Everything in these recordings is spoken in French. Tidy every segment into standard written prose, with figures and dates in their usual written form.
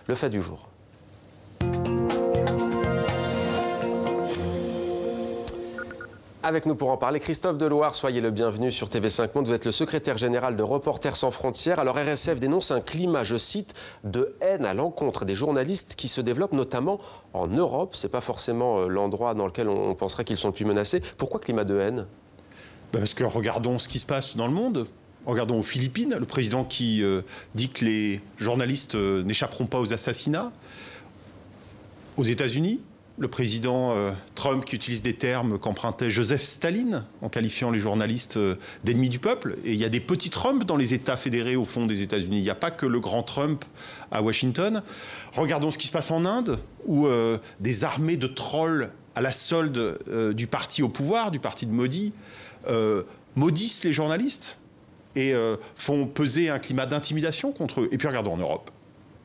le fait du jour. Avec nous pour en parler, Christophe Deloire, soyez le bienvenu sur TV5 Monde. Vous êtes le secrétaire général de Reporters sans frontières. Alors RSF dénonce un climat, je cite, de haine à l'encontre des journalistes qui se développe notamment en Europe. Ce n'est pas forcément l'endroit dans lequel on penserait qu'ils sont le plus menacés. Pourquoi climat de haine ? Parce que regardons ce qui se passe dans le monde. Regardons aux Philippines, le président qui dit que les journalistes n'échapperont pas aux assassinats. Aux États-Unis, le président Trump qui utilise des termes qu'empruntait Joseph Staline en qualifiant les journalistes d'ennemis du peuple. Et il y a des petits Trump dans les États fédérés au fond des États-Unis. Il n'y a pas que le grand Trump à Washington. Regardons ce qui se passe en Inde, où des armées de trolls à la solde du parti au pouvoir, du parti de Modi, maudissent les journalistes et font peser un climat d'intimidation contre eux. Et puis regardons en Europe.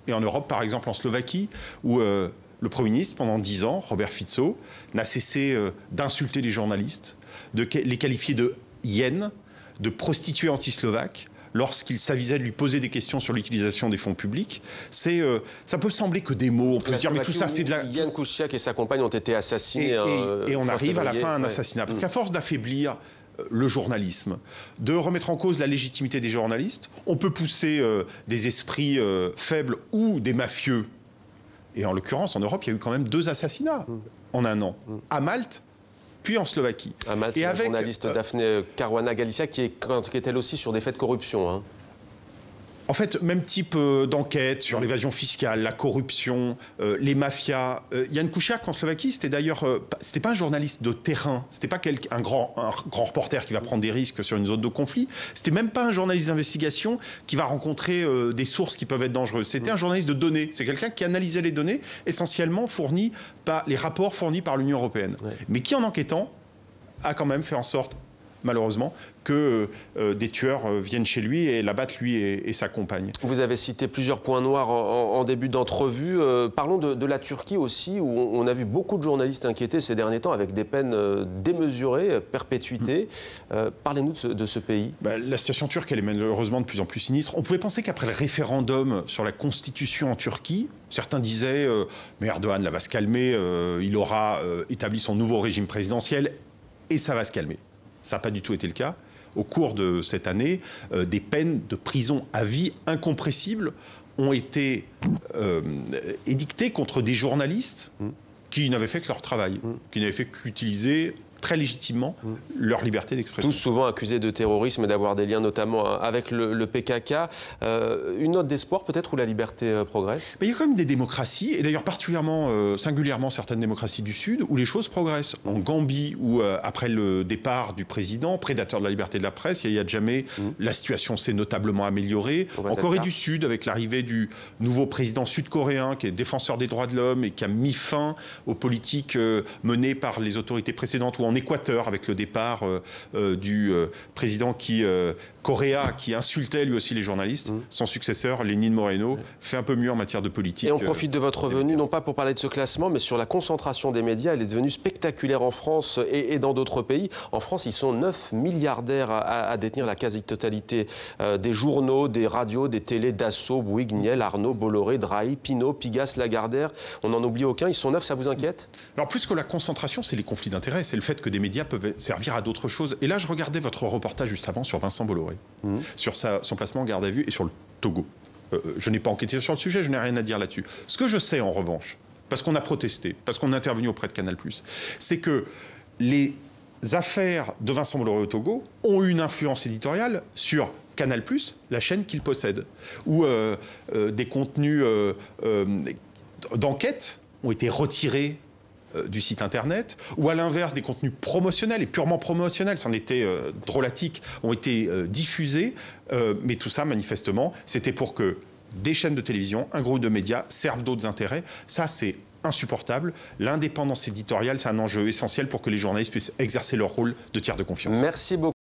Et en Europe, par exemple en Slovaquie, où le Premier ministre, pendant 10 ans, Robert Fico, n'a cessé d'insulter les journalistes, de les qualifier de hyènes, de prostituées anti-slovaques, lorsqu'il s'avisait de lui poser des questions sur l'utilisation des fonds publics. Ça peut sembler que des mots, on peut se dire, mais tout ça, c'est de la... Jan Kuciak et sa compagne ont été assassinés. Et on arrive à la fin à un assassinat. Parce qu'à force d'affaiblir le journalisme, de remettre en cause la légitimité des journalistes, on peut pousser des esprits faibles ou des mafieux. Et en l'occurrence, en Europe, il y a eu quand même 2 assassinats en un an. À Malte, puis en Slovaquie. À Malte, la journaliste Daphne Caruana Galizia qui est elle aussi sur des faits de corruption. Hein. En fait, même type d'enquête sur l'évasion fiscale, la corruption, les mafias. Jan Kuciak en Slovaquie, c'était d'ailleurs, c'était pas un journaliste de terrain, c'était pas un grand reporter qui va prendre des risques sur une zone de conflit. C'était même pas un journaliste d'investigation qui va rencontrer des sources qui peuvent être dangereuses. C'était un journaliste de données. C'est quelqu'un qui analysait les données, essentiellement fournis par les rapports fournis par l'Union européenne, mais qui, en enquêtant, a quand même fait en sorte, malheureusement, que des tueurs viennent chez lui et l'abattent, lui et sa compagne. Vous avez cité plusieurs points noirs en début d'entrevue. Parlons de la Turquie aussi, où on a vu beaucoup de journalistes inquiétés ces derniers temps avec des peines démesurées, perpétuité. Parlez-nous de ce pays. La situation turque, elle est malheureusement de plus en plus sinistre. On pouvait penser qu'après le référendum sur la constitution en Turquie, certains disaient mais Erdogan là, va se calmer, il aura établi son nouveau régime présidentiel et ça va se calmer. Ça n'a pas du tout été le cas. Au cours de cette année, des peines de prison à vie incompressibles ont été édictées contre des journalistes qui n'avaient fait que leur travail, qui n'avaient fait qu'utiliser très légitimement leur liberté d'expression. Tous souvent accusés de terrorisme et d'avoir des liens notamment avec le PKK. Une note d'espoir peut-être où la liberté progresse ? Mais il y a quand même des démocraties, et d'ailleurs particulièrement, singulièrement certaines démocraties du Sud, où les choses progressent. En Gambie, où après le départ du président, prédateur de la liberté de la presse, Yahya Jammeh, la situation s'est notablement améliorée. En Corée du Sud, avec l'arrivée du nouveau président sud-coréen, qui est défenseur des droits de l'homme et qui a mis fin aux politiques menées par les autorités précédentes, ou en Équateur, avec le départ du président Correa, qui insultait lui aussi les journalistes. Son successeur, Lénine Moreno, fait un peu mieux en matière de politique. Et on profite de votre venue, non pas pour parler de ce classement, mais sur la concentration des médias. Elle est devenue spectaculaire en France et dans d'autres pays. En France, ils sont 9 milliardaires à détenir la quasi-totalité des journaux, des radios, des télés, Dassault, Bouygues, Niel, Arnaud, Bolloré, Drahi, Pinault, Pigasse, Lagardère. On n'en oublie aucun. Ils sont 9, ça vous inquiète ? Alors plus que la concentration, c'est les conflits d'intérêts. C'est le fait que des médias peuvent servir à d'autres choses. Et là, je regardais votre reportage juste avant sur Vincent Bolloré, sur son placement en garde à vue et sur le Togo. Je n'ai pas enquêté sur le sujet, je n'ai rien à dire là-dessus. Ce que je sais, en revanche, parce qu'on a protesté, parce qu'on est intervenu auprès de Canal+, c'est que les affaires de Vincent Bolloré au Togo ont eu une influence éditoriale sur Canal+, la chaîne qu'il possède, où des contenus d'enquête ont été retirés du site internet, ou à l'inverse des contenus promotionnels et purement promotionnels, c'en était drôlatique, ont été diffusés, mais tout ça manifestement c'était pour que des chaînes de télévision, un groupe de médias servent d'autres intérêts. Ça c'est insupportable. L'indépendance éditoriale, c'est un enjeu essentiel pour que les journalistes puissent exercer leur rôle de tiers de confiance. Merci beaucoup.